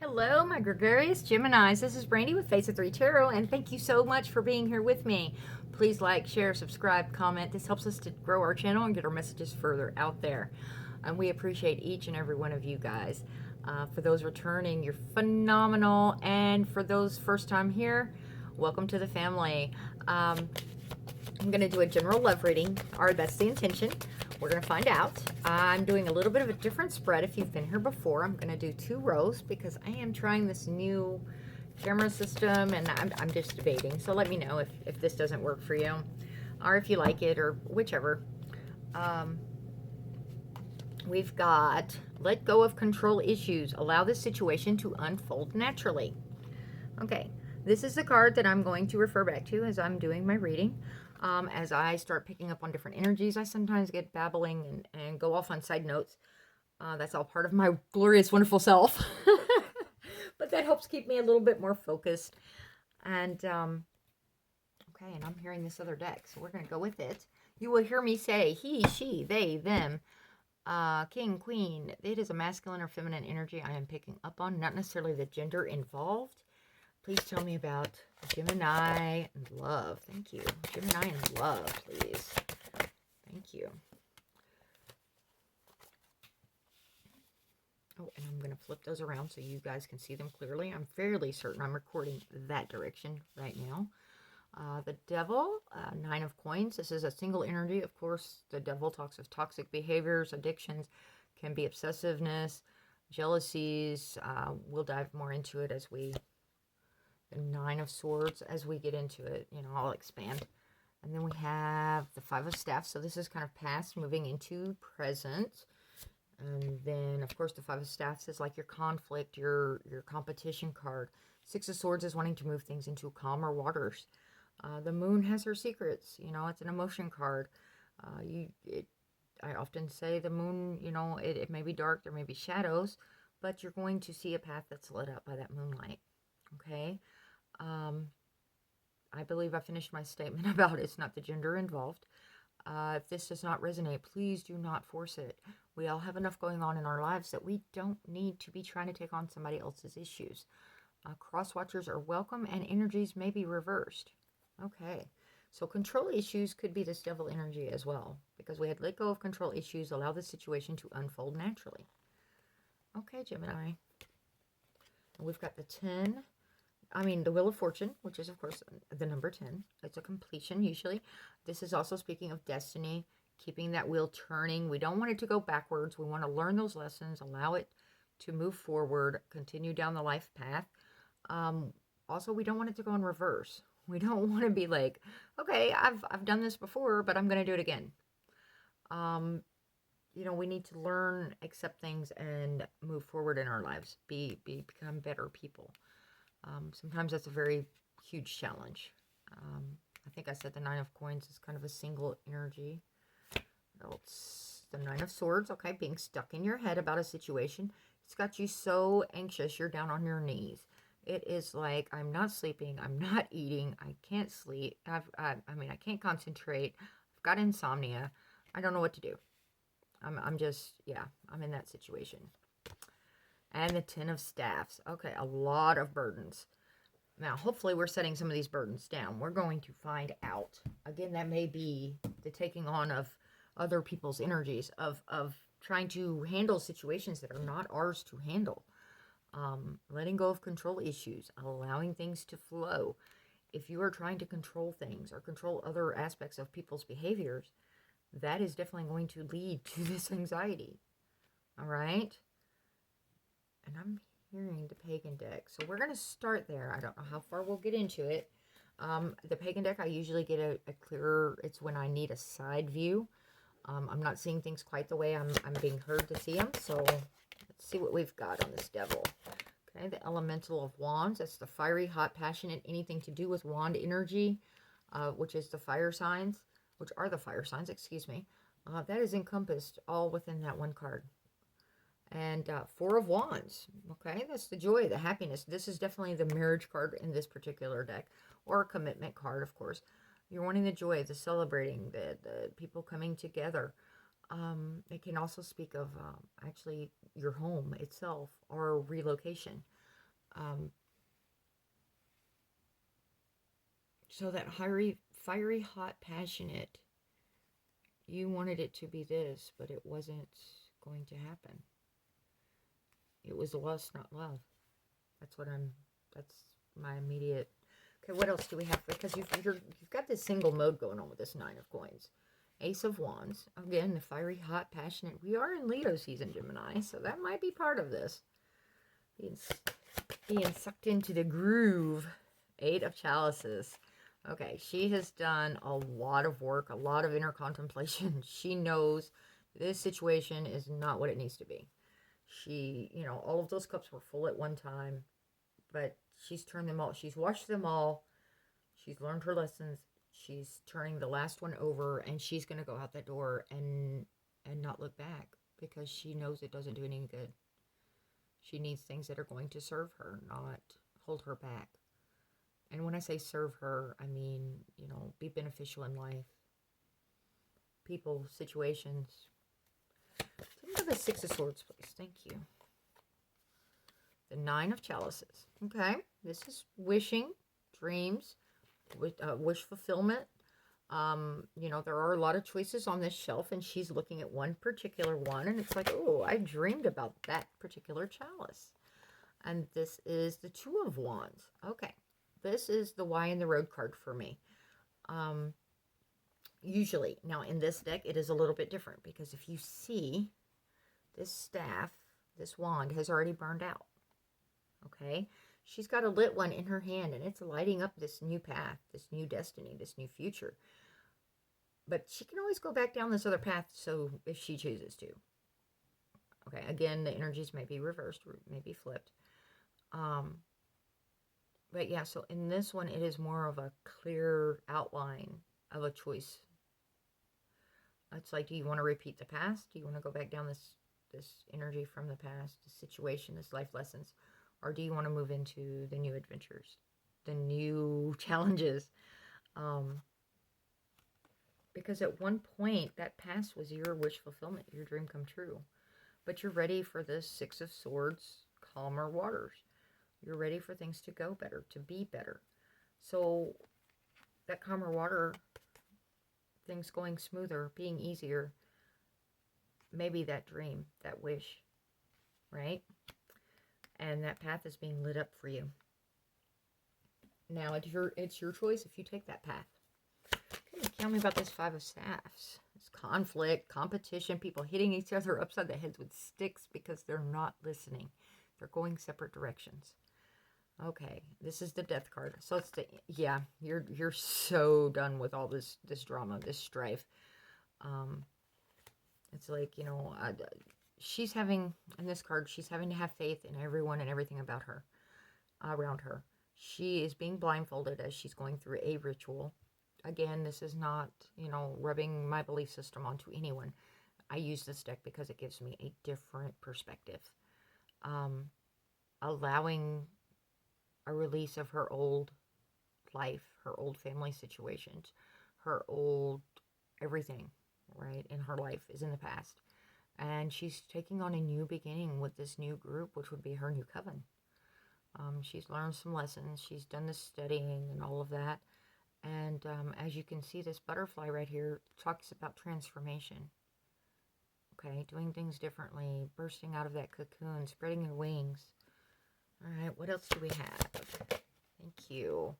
Hello, my gregarious Geminis. This is Brandy with Face of Three Tarot, and thank you so much for being here with me. Please like, share, subscribe, comment. This helps us to grow our channel and get our messages further out there. And we appreciate each and every one of you guys. For those returning, you're phenomenal. And for those first time here, welcome to the family. I'm going to do a general love reading, or that's the intention. We're going to find out. I'm doing a little bit of a different spread. If you've been here before, I'm going to do 2 rows because I am trying this new camera system and I'm just debating. So let me know if this doesn't work for you or if you like it or whichever. We've got let go of control issues. Allow this situation to unfold naturally. Okay, this is the card that I'm going to refer back to as I'm doing my reading. As I start picking up on different energies, I sometimes get babbling and go off on side notes. That's all part of my glorious, wonderful self. But that helps keep me a little bit more focused. And, okay, and I'm hearing this other deck, so we're going to go with it. You will hear me say he, she, they, them, king, queen. It is a masculine or feminine energy I am picking up on, not necessarily the gender involved. Please tell me about Gemini and love. Thank you. Gemini and love, please. Thank you. Oh, and I'm going to flip those around so you guys can see them clearly. I'm fairly certain I'm recording that direction right now. The devil, 9 of coins. This is a single energy. Of course, the devil talks of toxic behaviors, addictions, can be obsessiveness, jealousies. We'll dive more into it as we... The 9 of swords, as we get into it, you know, I'll expand. And then we have the 5 of staffs. So this is kind of past moving into present. And then, of course, the 5 of staffs is like your conflict, your competition card. 6 of swords is wanting to move things into calmer waters. The moon has her secrets. You know, it's an emotion card. I often say the moon, you know, it may be dark, there may be shadows, but you're going to see a path that's lit up by that moonlight. Okay? I believe I finished my statement about it's not the gender involved. If this does not resonate, please do not force it. We all have enough going on in our lives that we don't need to be trying to take on somebody else's issues. Cross-watchers are welcome and energies may be reversed. Okay, so control issues could be this devil energy as well, because we had let go of control issues, allow the situation to unfold naturally. Okay, Gemini. And we've got the 10. The Wheel of Fortune, which is, of course, the number 10. It's a completion, usually. This is also speaking of destiny, keeping that wheel turning. We don't want it to go backwards. We want to learn those lessons, allow it to move forward, continue down the life path. Also, we don't want it to go in reverse. We don't want to be like, okay, I've done this before, but I'm going to do it again. You know, we need to learn, accept things, and move forward in our lives. Become better people. Sometimes that's a very huge challenge. I think I said the 9 of coins is kind of a single energy. It's the 9 of swords, okay, being stuck in your head about a situation. It's got you so anxious, you're down on your knees. It is like, I'm not sleeping, I'm not eating, I can't sleep, I can't concentrate, I've got insomnia, I don't know what to do. I'm just, yeah, I'm in that situation. And the 10 of staffs. Okay, a lot of burdens. Now, hopefully we're setting some of these burdens down. We're going to find out. Again, that may be the taking on of other people's energies, of trying to handle situations that are not ours to handle. Letting go of control issues, allowing things to flow. If you are trying to control things or control other aspects of people's behaviors, that is definitely going to lead to this anxiety. All right? And I'm hearing the pagan deck. So we're going to start there. I don't know how far we'll get into it. The pagan deck, I usually get a clearer, it's when I need a side view. I'm not seeing things quite the way I'm being heard to see them. So let's see what we've got on this devil. Okay, the elemental of wands. That's the fiery, hot, passionate, anything to do with wand energy, which is the fire signs, which are the fire signs, excuse me. That is encompassed all within that one card. And 4 of wands, okay, that's the joy, the happiness. This is definitely the marriage card in this particular deck, or a commitment card, of course. You're wanting the joy, the celebrating, the people coming together. It can also speak of actually your home itself or relocation. Um, so that fiery, hot, passionate, you wanted it to be this, but it wasn't going to happen. It was lust, not love. That's my immediate. Okay, what else do we have? Because you've got this single mode going on with this Nine of Coins. Ace of Wands. Again, the fiery, hot, passionate. We are in Leo season, Gemini, so that might be part of this. Being sucked into the groove. Eight of Chalices. Okay, she has done a lot of work, a lot of inner contemplation. She knows this situation is not what it needs to be. She, all of those cups were full at one time, but she's turned them all. She's washed them all. She's learned her lessons. She's turning the last one over, and she's going to go out that door and not look back because she knows it doesn't do any good. She needs things that are going to serve her, not hold her back. And when I say serve her, I mean, be beneficial in life. People, situations. Think of the Six of Swords, please. Thank you. The Nine of Chalices. Okay. This is wishing, dreams, wish fulfillment. There are a lot of choices on this shelf, and she's looking at one particular one, and it's like, oh, I dreamed about that particular chalice. And this is the Two of Wands. Okay. This is the Y in the Road card for me. Usually, now in this deck, it is a little bit different because if you see this staff, this wand has already burned out. Okay? She's got a lit one in her hand, and it's lighting up this new path, this new destiny, this new future. But she can always go back down this other path, so if she chooses to. Okay, again, the energies may be reversed, or may be flipped. But yeah, so in this one, it is more of a clear outline of a choice. It's like, do you want to repeat the past? Do you want to go back down this energy from the past, this situation, this life lessons? Or do you want to move into the new adventures, the new challenges? Because at one point, that past was your wish fulfillment, your dream come true. But you're ready for this Six of Swords, calmer waters. You're ready for things to go better, to be better. So that calmer water, things going smoother, being easier, maybe that dream, that wish, right? And that path is being lit up for you. Now it's your choice if you take that path. Okay, tell me about this Five of Staffs. It's conflict, competition, people hitting each other upside the heads with sticks because they're not listening. They're going separate directions. Okay, this is the Death card. So it's you're so done with all this drama, this strife. It's like, she's having, in this card, she's having to have faith in everyone and everything about her, around her. She is being blindfolded as she's going through a ritual. Again, this is not, rubbing my belief system onto anyone. I use this deck because it gives me a different perspective. Allowing a release of her old life, her old family situations, her old everything, right, in her life is in the past. And she's taking on a new beginning with this new group, which would be her new coven. She's learned some lessons. She's done the studying and all of that. And as you can see, this butterfly right here talks about transformation. Okay, doing things differently, bursting out of that cocoon, spreading your wings. All right, what else do we have? Thank you.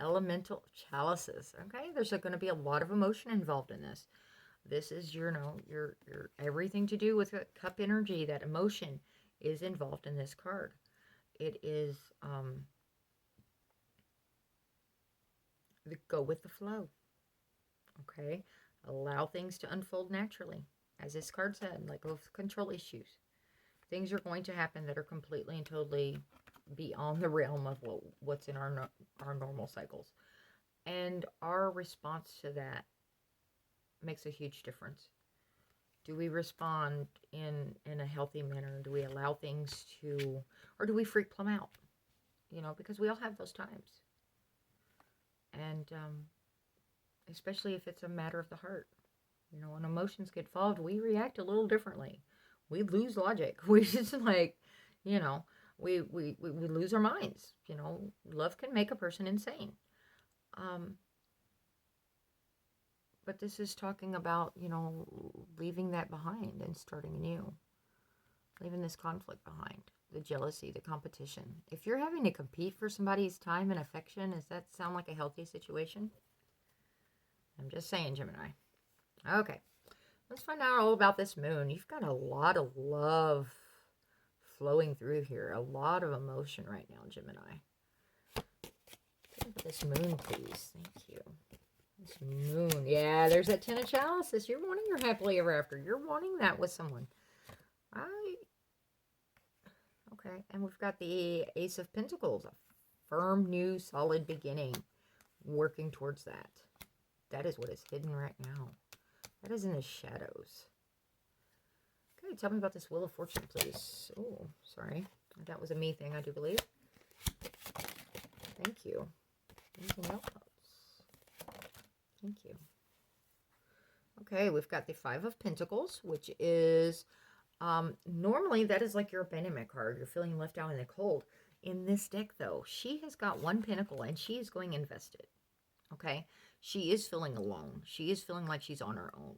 Elemental Chalices. Okay, there's going to be a lot of emotion involved in this. This is your everything to do with cup energy. That emotion is involved in this card. It is go with the flow. Okay, allow things to unfold naturally, as this card said, like with control issues. Things are going to happen that are completely and totally beyond the realm of what's in our normal cycles. And our response to that makes a huge difference. Do we respond in a healthy manner? Do we allow things to, or do we freak plumb out? Because we all have those times. And especially if it's a matter of the heart. When emotions get involved, we react a little differently. We lose logic. We just we lose our minds. You know, love can make a person insane. Um, but this is talking about, you know, leaving that behind and starting anew. Leaving this conflict behind. The jealousy, the competition. If you're having to compete for somebody's time and affection, does that sound like a healthy situation? I'm just saying, Gemini. Okay. Let's find out all about this moon. You've got a lot of love flowing through here. A lot of emotion right now, Gemini. Look at this moon, please. Thank you. This moon. Yeah, there's that Ten of Chalices. You're wanting your happily ever after. You're wanting that with someone. Okay, and we've got the Ace of Pentacles. A firm, new, solid beginning. Working towards that. That is what is hidden right now. That is in the shadows. Okay, tell me about this Wheel of Fortune, please. Oh, sorry. That was a me thing, I do believe. Thank you. Anything else? Thank you. Okay, we've got the Five of Pentacles, which is, normally that is like your abandonment card. You're feeling left out in the cold. In this deck, though, she has got one pentacle and she is going invested. Okay? She is feeling alone. She is feeling like she's on her own.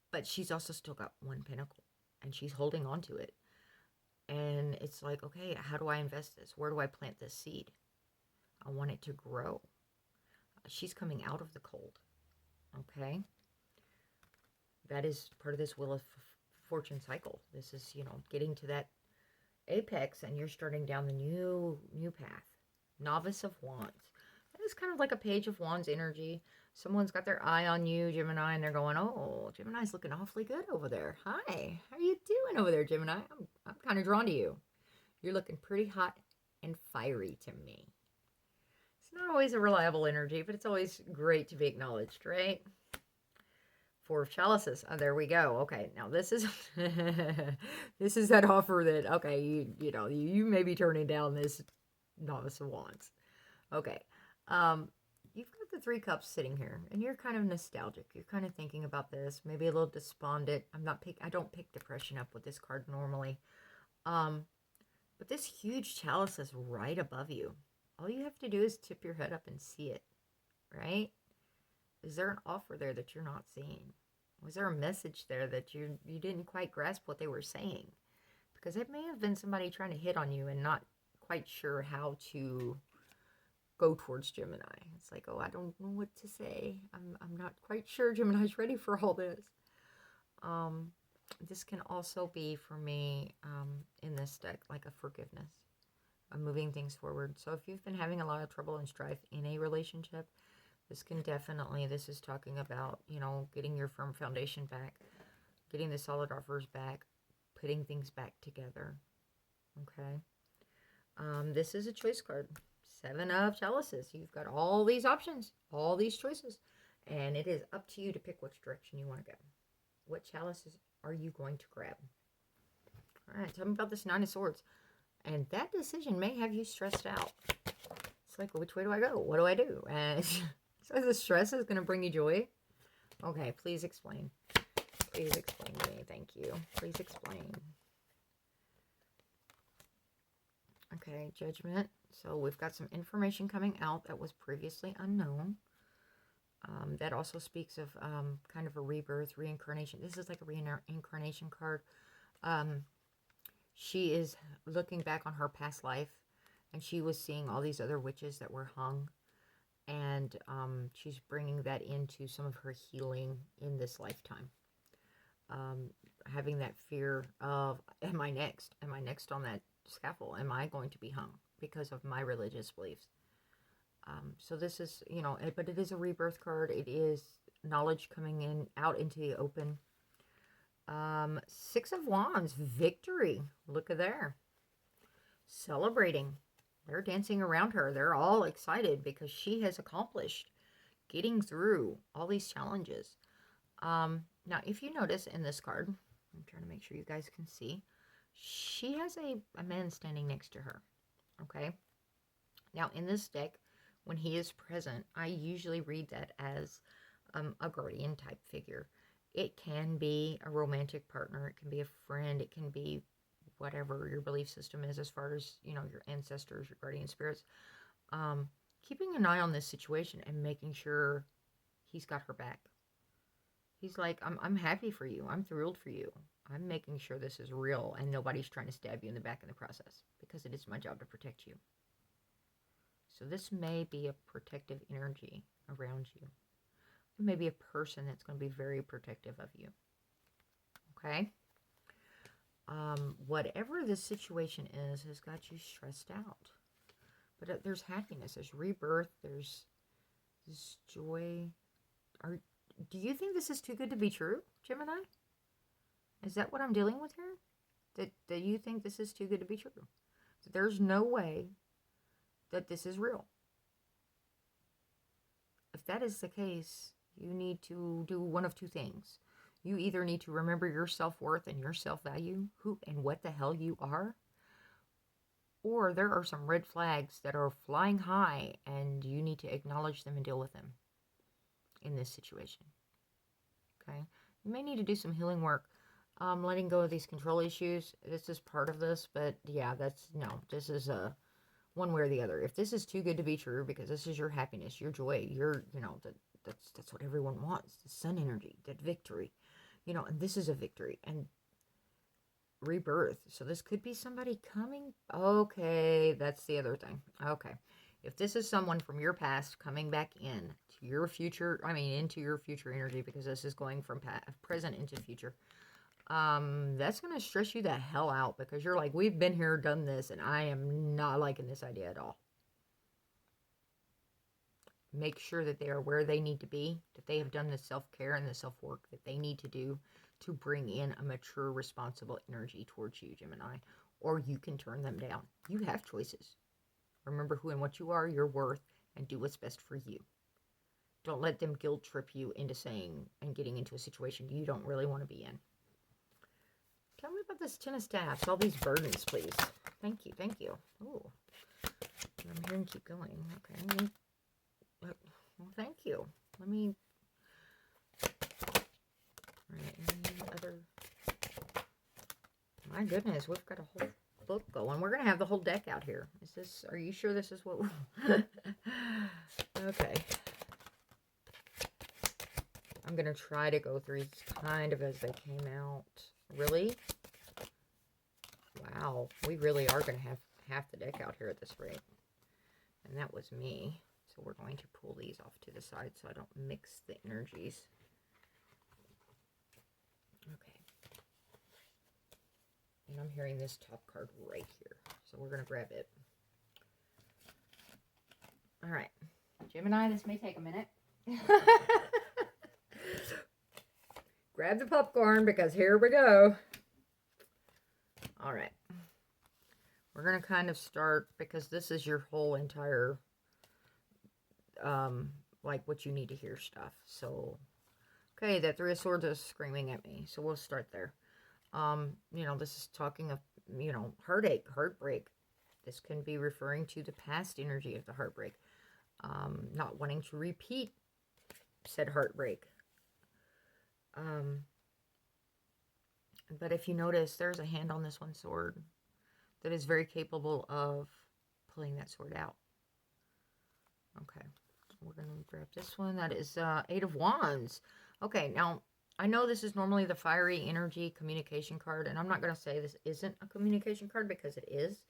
But she's also still got one pentacle. And she's holding on to it. And it's like, okay, how do I invest this? Where do I plant this seed? I want it to grow. She's coming out of the cold. Okay? That is part of this Wheel of Fortune cycle. This is, you know, getting to that apex and you're starting down the new path. Novice of Wands. That is kind of like a Page of Wands energy. Someone's got their eye on you, Gemini, and they're going, oh, Gemini's looking awfully good over there. Hi, how are you doing over there, Gemini? I'm kind of drawn to you. You're looking pretty hot and fiery to me. It's not always a reliable energy, but it's always great to be acknowledged, right? Four of Chalices. Oh, there we go. Okay, now this is this is that offer that, okay, you know, you may be turning down this Novice of Wands. Okay. You've got the Three Cups sitting here, and you're kind of nostalgic. You're kind of thinking about this, maybe a little despondent. I don't pick depression up with this card normally. But this huge chalice is right above you. All you have to do is tip your head up and see it, right? Is there an offer there that you're not seeing? Was there a message there that you didn't quite grasp what they were saying? Because it may have been somebody trying to hit on you and not quite sure how to go towards Gemini. It's like, oh, I don't know what to say. I'm not quite sure Gemini's ready for all this. This can also be for me in this deck like a forgiveness, a moving things forward. So if you've been having a lot of trouble and strife in a relationship, this is talking about, you know, getting your firm foundation back, getting the solid offers back, putting things back together. Okay. This is a choice card. Seven of Chalices. You've got all these options, all these choices, and it is up to you to pick which direction you want to go. What chalices are you going to grab? All right, tell me about this Nine of Swords. And that decision may have you stressed out. It's like, which way do I go? What do I do? And so the stress is going to bring you joy. Okay, please explain. Please explain to me. Thank you. Please explain. Okay, Judgment. So we've got some information coming out that was previously unknown. That also speaks of kind of a rebirth, reincarnation. This is like a reincarnation card. She is looking back on her past life, and she was seeing all these other witches that were hung. And she's bringing that into some of her healing in this lifetime. Having that fear of, am I next? Am I next on that scaffold? Am I going to be hung because of my religious beliefs? So this is, you know, but it is a rebirth card. It is knowledge coming out into the open. Six of Wands, victory. Look at there. Celebrating. They're dancing around her. They're all excited because she has accomplished getting through all these challenges. Now, if you notice in this card, I'm trying to make sure you guys can see, she has a man standing next to her. Okay. Now, in this deck, when he is present, I usually read that as a guardian type figure. It can be a romantic partner. It can be a friend. It can be whatever your belief system is as far as, you know, your ancestors, your guardian spirits, keeping an eye on this situation and making sure he's got her back. He's like, I'm happy for you. I'm thrilled for you. I'm making sure this is real and nobody's trying to stab you in the back in the process, because it is my job to protect you. So this may be a protective energy around you. It may be a person that's going to be very protective of you. Okay? Whatever this situation is has got you stressed out. But there's happiness, there's rebirth, there's this joy. Do you think this is too good to be true, Gemini? Is that what I'm dealing with here? Do you think this is too good to be true? That there's no way that this is real? If that is the case, you need to do one of two things. You either need to remember your self-worth and your self-value, who and what the hell you are, or there are some red flags that are flying high and you need to acknowledge them and deal with them in this situation. Okay? You may need to do some healing work, letting go of these control issues. This is part of this, but yeah, this is a one way or the other. If this is too good to be true, because this is your happiness, your joy, that's what everyone wants, the sun energy, that victory, and this is a victory and rebirth. So this could be somebody coming. Okay, that's the other thing. Okay, if this is someone from your past coming back in to your future, into your future energy, because this is going from present into future, that's going to stress you the hell out, because you're like, we've been here, done this, and I am not liking this idea at all. Make sure that they are where they need to be, that they have done the self-care and the self-work that they need to do to bring in a mature, responsible energy towards you, Gemini, or you can turn them down. You have choices. Remember who and what you are, your worth, and do what's best for you. Don't let them guilt trip you into saying and getting into a situation you don't really want to be in. Tell me about this Ten of Staffs, all these burdens, please. Thank you, thank you. Ooh, I'm hearing keep going. Okay. Well, thank you. Let me... Alright, any other... My goodness, we've got a whole book going. We're going to have the whole deck out here. Are you sure this is what Okay. I'm going to try to go through these kind of as they came out. Really? Wow. We really are going to have half the deck out here at this rate. And that was me. So we're going to pull these off to the side so I don't mix the energies. Okay. And I'm hearing this top card right here. So we're going to grab it. All right. Gemini, this may take a minute. Grab the popcorn, because here we go. All right. We're going to kind of start, because this is your whole entire, like what you need to hear stuff. So, okay, that Three of Swords is screaming at me. So we'll start there. This is talking of, heartache, heartbreak. This can be referring to the past energy of the heartbreak. Not wanting to repeat said heartbreak. But if you notice, there's a hand on this one sword that is very capable of pulling that sword out. Okay, we're going to grab this one. That is Eight of Wands. Okay, now, I know this is normally the fiery energy communication card, and I'm not going to say this isn't a communication card, because it is,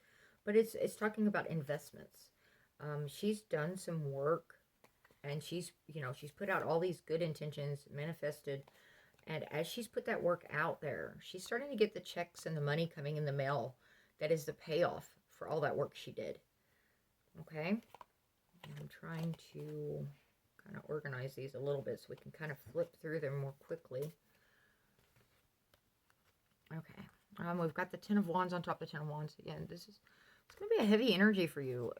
but it's talking about investments. She's done some work, and she's put out all these good intentions, manifested. And as she's put that work out there, she's starting to get the checks and the money coming in the mail. That is the payoff for all that work she did. Okay? And I'm trying to kind of organize these a little bit so we can kind of flip through them more quickly. Okay. We've got the Ten of Wands on top of the Ten of Wands. Again, it's going to be a heavy energy for you.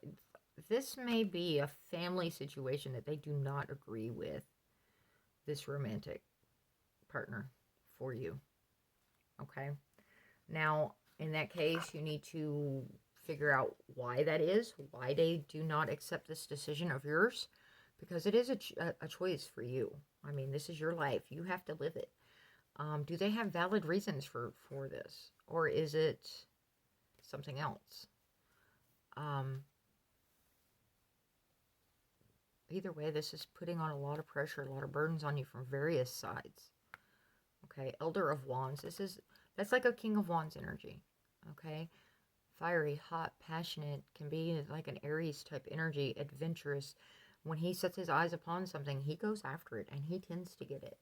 This may be a family situation that they do not agree with this romantic partner for you. Okay? Now, in that case, you need to figure out why that is, why they do not accept this decision of yours, because it is a choice for you. This is your life. You have to live it. Do they have valid reasons for this? Or is it something else. Either way, this is putting on a lot of pressure, a lot of burdens on you from various sides. Okay, Elder of Wands. That's like a King of Wands energy. Okay, fiery, hot, passionate, can be like an Aries type energy, adventurous. When he sets his eyes upon something, he goes after it, and he tends to get it.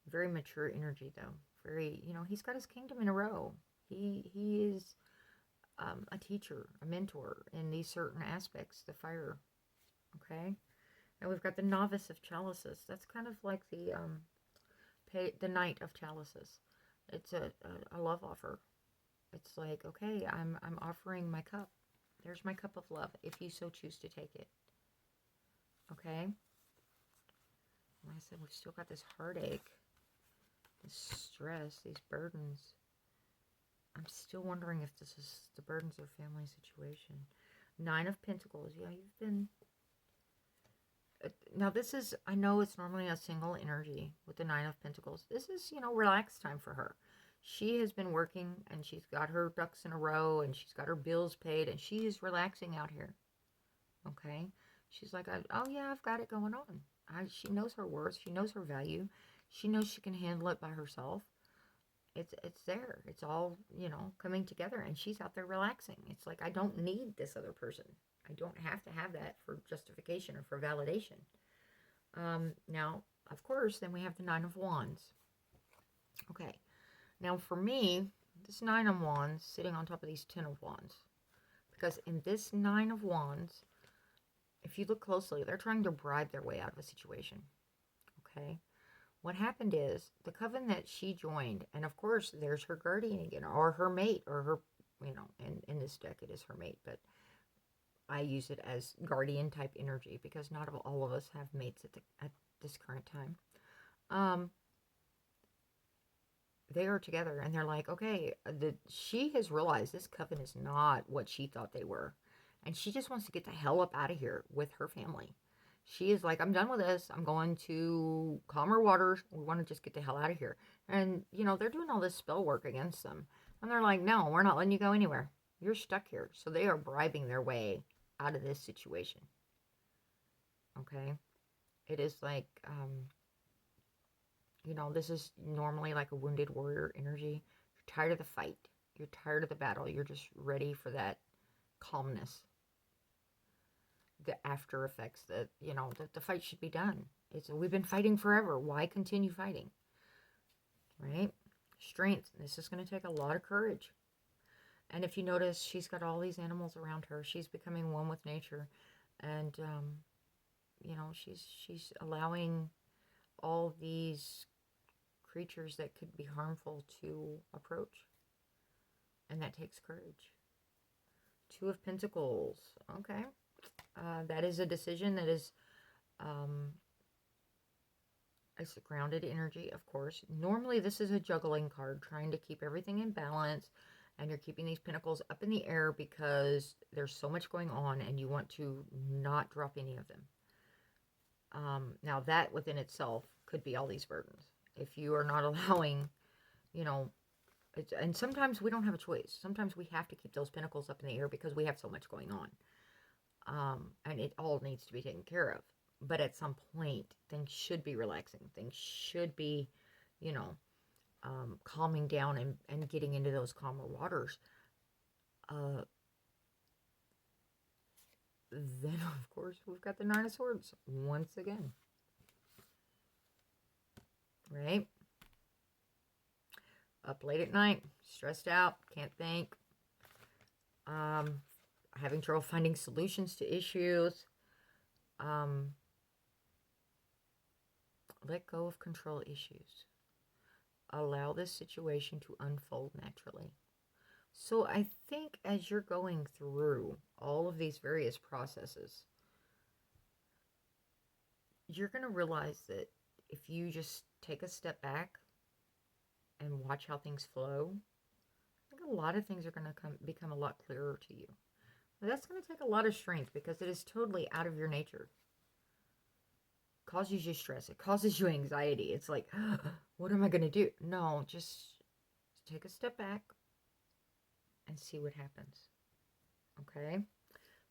Very mature energy, though. Very, he's got his kingdom in a row. He is a teacher, a mentor in these certain aspects, the fire. Okay, and we've got the Novice of Chalices. That's kind of like the Knight of Chalices. It's a love offer. It's like, okay, I'm offering my cup. There's my cup of love, if you so choose to take it. Okay? Like I said, we've still got this heartache, this stress, these burdens. I'm still wondering if this is the burdens of family situation. 9 of Pentacles. Yeah, you've been... Now, this is... I know it's normally a single energy with the 9 of Pentacles. This is, relaxed time for her. She has been working, and she's got her ducks in a row, and she's got her bills paid, and she is relaxing out here. Okay? She's like, oh yeah, I've got it going on. She knows her worth. She knows her value. She knows she can handle it by herself. It's there. It's all, coming together, and she's out there relaxing. It's like, I don't need this other person. I don't have to have that for justification or for validation. Now, of course, then we have the 9 of Wands. Okay. Now, for me, this 9 of Wands sitting on top of these 10 of Wands. Because in this 9 of Wands, if you look closely, they're trying to bribe their way out of a situation. Okay? What happened is, the coven that she joined, and of course, there's her guardian again, or her mate, or her, in this deck it is her mate, but I use it as guardian type energy, because not all of us have mates at this current time. They are together, and they're like, okay, she has realized this coven is not what she thought they were, and she just wants to get the hell up out of here with her family. She is like, I'm done with this. I'm going to calmer waters. We want to just get the hell out of here. And, they're doing all this spell work against them. And they're like, no, we're not letting you go anywhere. You're stuck here. So they are bribing their way out of this situation. Okay? It is like, this is normally like a wounded warrior energy. You're tired of the fight. You're tired of the battle. You're just ready for that calmness. The after effects that, the fight should be done. We've been fighting forever. Why continue fighting? Right? Strength. This is going to take a lot of courage. And if you notice, she's got all these animals around her. She's becoming one with nature. And, she's allowing all these creatures that could be harmful to approach. And that takes courage. 2 of Pentacles. Okay. That is a decision that is it's a grounded energy, of course. Normally, this is a juggling card, trying to keep everything in balance, and you're keeping these pentacles up in the air because there's so much going on, and you want to not drop any of them. Now, that within itself could be all these burdens. If you are not allowing, and sometimes we don't have a choice. Sometimes we have to keep those pentacles up in the air because we have so much going on. And it all needs to be taken care of. But at some point, things should be relaxing. Things should be, calming down and getting into those calmer waters. Then, of course, we've got the 9 of Swords once again. Right? Up late at night, stressed out, can't think. Having trouble finding solutions to issues. Let go of control issues. Allow this situation to unfold naturally. So I think as you're going through all of these various processes, you're going to realize that if you just take a step back and watch how things flow, I think a lot of things are going to become a lot clearer to you. But that's going to take a lot of strength because it is totally out of your nature. It causes you stress. It causes you anxiety. It's like, what am I going to do? No, just take a step back. and see what happens. Okay.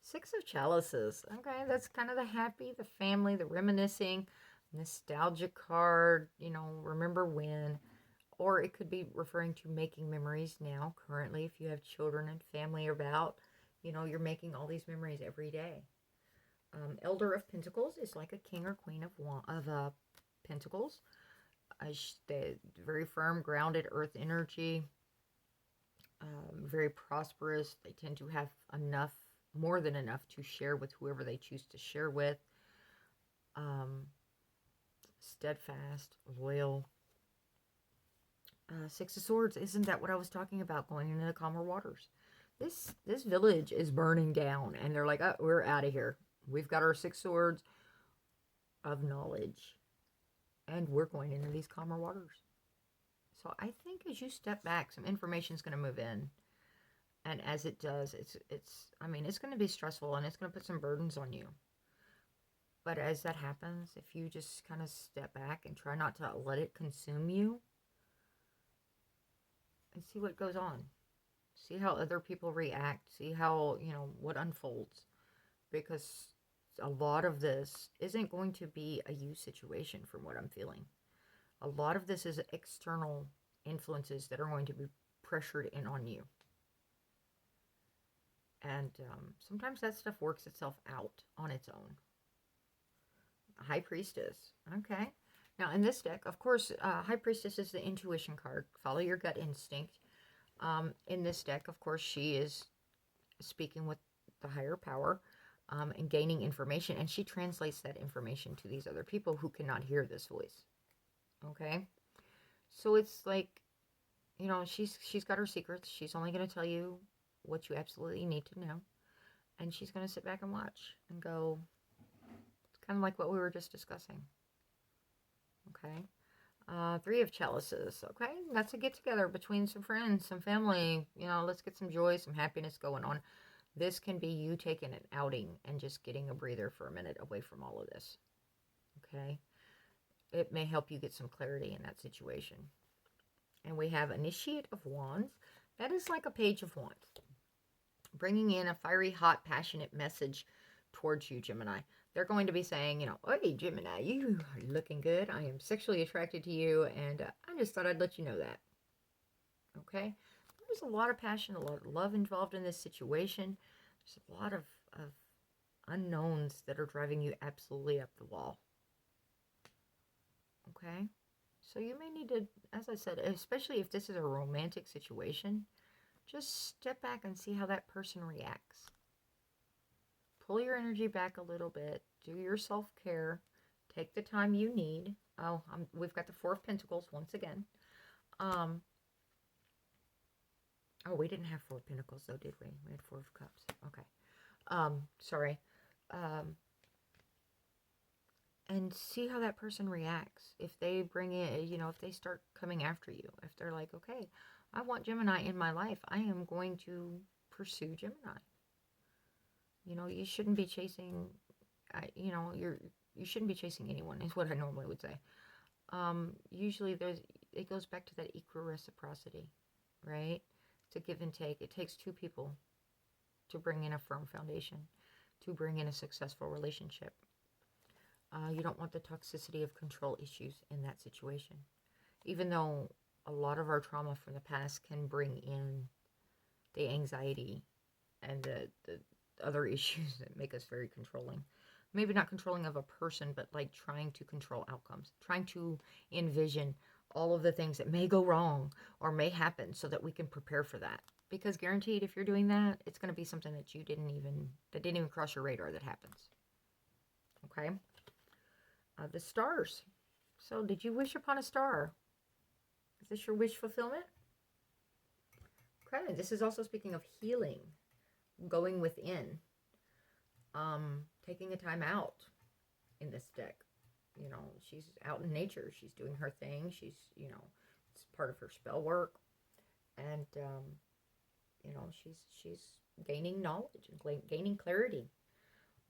Six of Chalices. Okay, that's kind of the happy, the family, the reminiscing, nostalgia card, you know, remember when. Or it could be referring to making memories now, currently, if you have children and family about, you know, you're making all these memories every day. Elder of Pentacles is like a king or queen of Pentacles. The very firm, grounded earth energy, very prosperous. They tend to have enough, more than enough, to share with whoever they choose to share with. Steadfast, loyal. Six of Swords, isn't that what I was talking about, going into the calmer waters? This village is burning down, and they're like, oh, we're out of here. We've got our Six Swords of knowledge, and we're going into these calmer waters. So I think as you step back, some information is going to move in. And as it does, I mean, it's going to be stressful, and it's going to put some burdens on you. But as that happens, if you just kind of step back and try not to let it consume you, and see what goes on. See how other people react. See how, you know, what unfolds. Because a lot of this isn't going to be a you situation from what I'm feeling. A lot of this is external influences that are going to be pressured in on you. And sometimes that stuff works itself out on its own. High Priestess. Okay. Now, in this deck, of course, High Priestess is the intuition card. Follow your gut instinct. In this deck, of course, she is speaking with the higher power and gaining information. And she translates that information to these other people who cannot hear this voice. Okay? So it's like, you know, she's got her secrets. She's only going to tell you what you absolutely need to know. And she's going to sit back and watch and go, it's kind of like what we were just discussing. Okay. Three of Chalices. Okay. That's a get together between some friends, some family. You know, let's get some joy, some happiness going on. This can be you taking an outing and just getting a breather for a minute away from all of this. Okay. It may help you get some clarity in that situation. And we have Initiate of Wands. That is like a Page of Wands. Bringing in a fiery, hot, passionate message towards you, Gemini. They're going to be saying, you know, hey, Gemini, you are looking good. I am sexually attracted to you, and I just thought I'd let you know that. Okay? There's a lot of passion, a lot of love involved in this situation. There's a lot of unknowns that are driving you absolutely up the wall. Okay? So you may need to, as I said, especially if this is a romantic situation, just step back and see how that person reacts. Pull your energy back a little bit. Do your self-care. Take the time you need. Oh, we've got the Four of Pentacles once again. Oh, we didn't have Four of Pentacles, though, did we? We had Four of Cups. Okay. Sorry. And see how that person reacts. If they bring it, you know, if they start coming after you. If they're like, okay, I want Gemini in my life. I am going to pursue Gemini. You know, you shouldn't be chasing, you know, you shouldn't be chasing anyone, is what I normally would say. Usually it goes back to that equal reciprocity, right? It's a give and take. It takes two people to bring in a firm foundation, to bring in a successful relationship. You don't want the toxicity of control issues in that situation. Even though a lot of our trauma from the past can bring in the anxiety and the other issues that make us very controlling. Maybe not controlling of a person, but like trying to control outcomes, trying to envision all of the things that may go wrong or may happen so that we can prepare for that. Because guaranteed, if you're doing that, it's going to be something that didn't even cross your radar that happens. Okay? The stars. So did you wish upon a star? Is this your wish fulfillment? Okay, this is also speaking of healing. Going within, taking a time out in this deck. You know, she's out in nature. She's doing her thing. She's, you know, it's part of her spell work. And, you know, she's gaining knowledge and gaining clarity.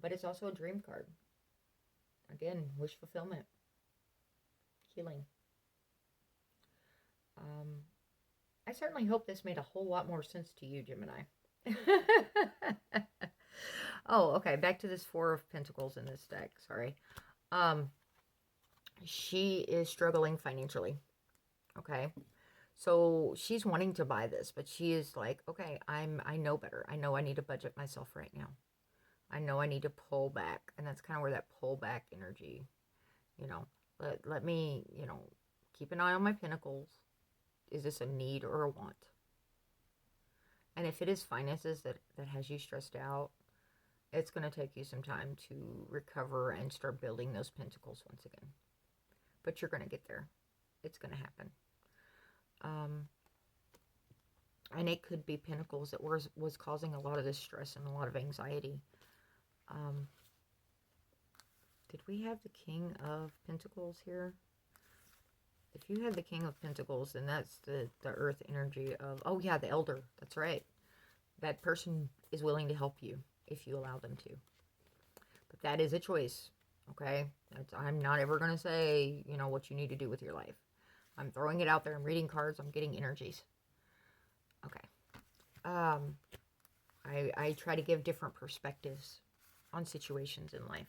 But it's also a dream card. Again, wish fulfillment. Healing. I certainly hope this made a whole lot more sense to you, Gemini. Oh, okay. Back to this Four of Pentacles in this deck. Sorry. Um, she is struggling financially. Okay. So she's wanting to buy this, but she is like, okay, I know better. I know I need to budget myself right now. I know I need to pull back. And that's kind of where that pull back energy, you know, let me, keep an eye on my pentacles. Is this a need or a want? And if it is finances that has you stressed out, it's going to take you some time to recover and start building those pentacles once again. But you're going to get there. It's going to happen. And it could be pentacles that was causing a lot of this stress and a lot of anxiety. Did we have the King of Pentacles here? If you had the King of Pentacles, then that's the earth energy of, oh yeah, the Elder. That's right. That person is willing to help you if you allow them to. But that is a choice, okay? I'm not ever going to say, what you need to do with your life. I'm throwing it out there. I'm reading cards. I'm getting energies. Okay. I try to give different perspectives on situations in life.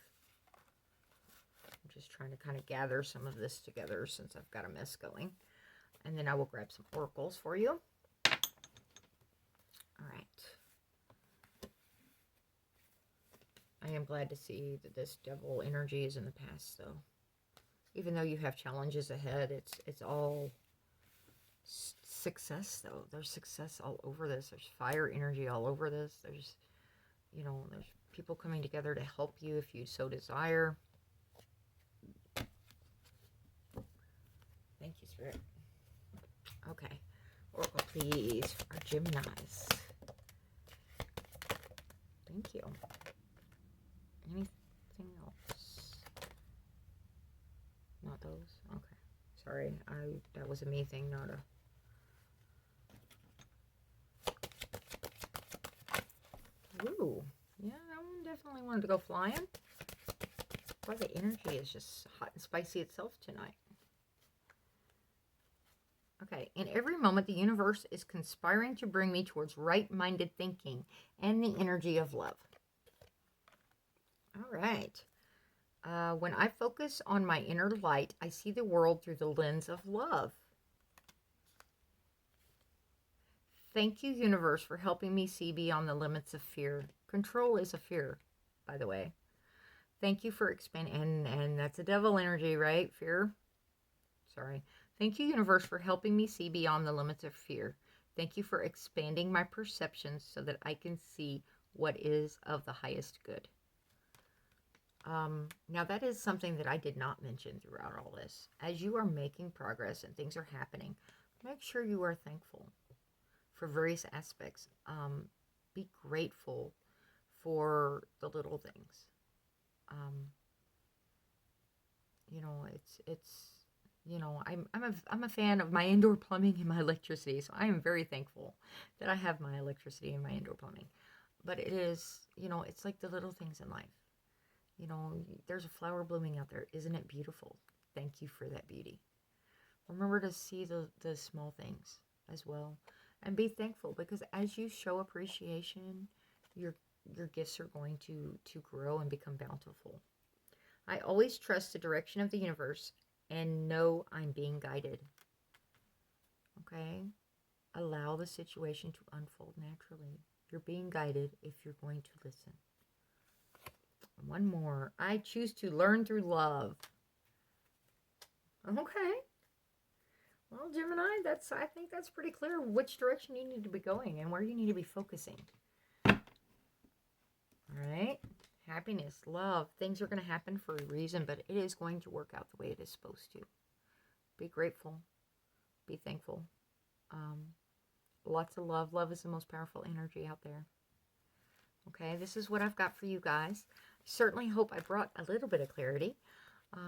I'm just trying to kind of gather some of this together since I've got a mess going. And then I will grab some oracles for you. All right. I am glad to see that this devil energy is in the past, though. Even though you have challenges ahead, it's all success, though. There's success all over this. There's fire energy all over this. There's people coming together to help you if you so desire. Thank you, Spirit. Okay. Oracle, please, for our Geminis. Thank you. Anything else? Not those? Okay. Sorry. That was a me thing, not a... Ooh. Yeah, that one definitely wanted to go flying. Boy, the energy is just hot and spicy itself tonight. Okay, in every moment, the universe is conspiring to bring me towards right-minded thinking and the energy of love. All right. When I focus on my inner light, I see the world through the lens of love. Thank you, universe, for helping me see beyond the limits of fear. Control is a fear, by the way. Thank you for expanding, and that's a devil energy, right? Fear. Sorry. Thank you, universe, for helping me see beyond the limits of fear. Thank you for expanding my perceptions so that I can see what is of the highest good. Now, that is something that I did not mention throughout all this. As you are making progress and things are happening, make sure you are thankful for various aspects. Be grateful for the little things. I'm a fan of my indoor plumbing and my electricity, so I am very thankful that I have my electricity and my indoor plumbing. But it is, it's like the little things in life. There's a flower blooming out there. Isn't it beautiful? Thank you for that beauty. Remember to see the small things as well. And be thankful, because as you show appreciation, your gifts are going to grow and become bountiful. I always trust the direction of the universe and know I'm being guided. Okay? Allow the situation to unfold naturally. You're being guided if you're going to listen. One more. I choose to learn through love. Okay. Well, Gemini, I think that's pretty clear which direction you need to be going and where you need to be focusing. All right. Happiness, love. Things are going to happen for a reason, but it is going to work out the way it is supposed to. Be grateful. Be thankful. Lots of love. Love is the most powerful energy out there. Okay, this is what I've got for you guys. Certainly hope I brought a little bit of clarity.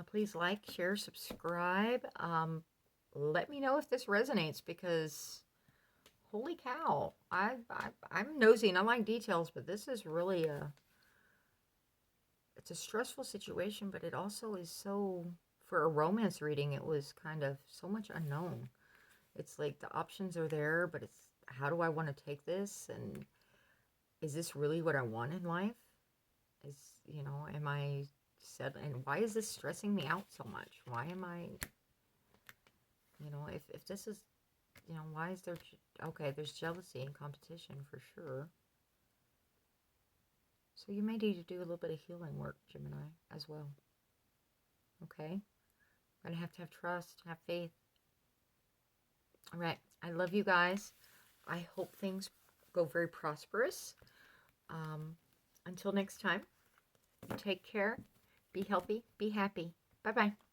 Please like, share, subscribe. Let me know if this resonates, because holy cow, I'm nosy and I like details, but this is really it's a stressful situation, but it also is so, for a romance reading, it was kind of so much unknown. It's like the options are there, but it's how do I want to take this? And is this really what I want in life? Is, you know, am I set? And why is this stressing me out so much? Why am I, you know, if this is, you know, why is there, okay, there's jealousy and competition for sure. So you may need to do a little bit of healing work, Gemini, as well. Okay? You're going to have trust, have faith. All right. I love you guys. I hope things go very prosperous. Until next time, take care, be healthy, be happy. Bye-bye.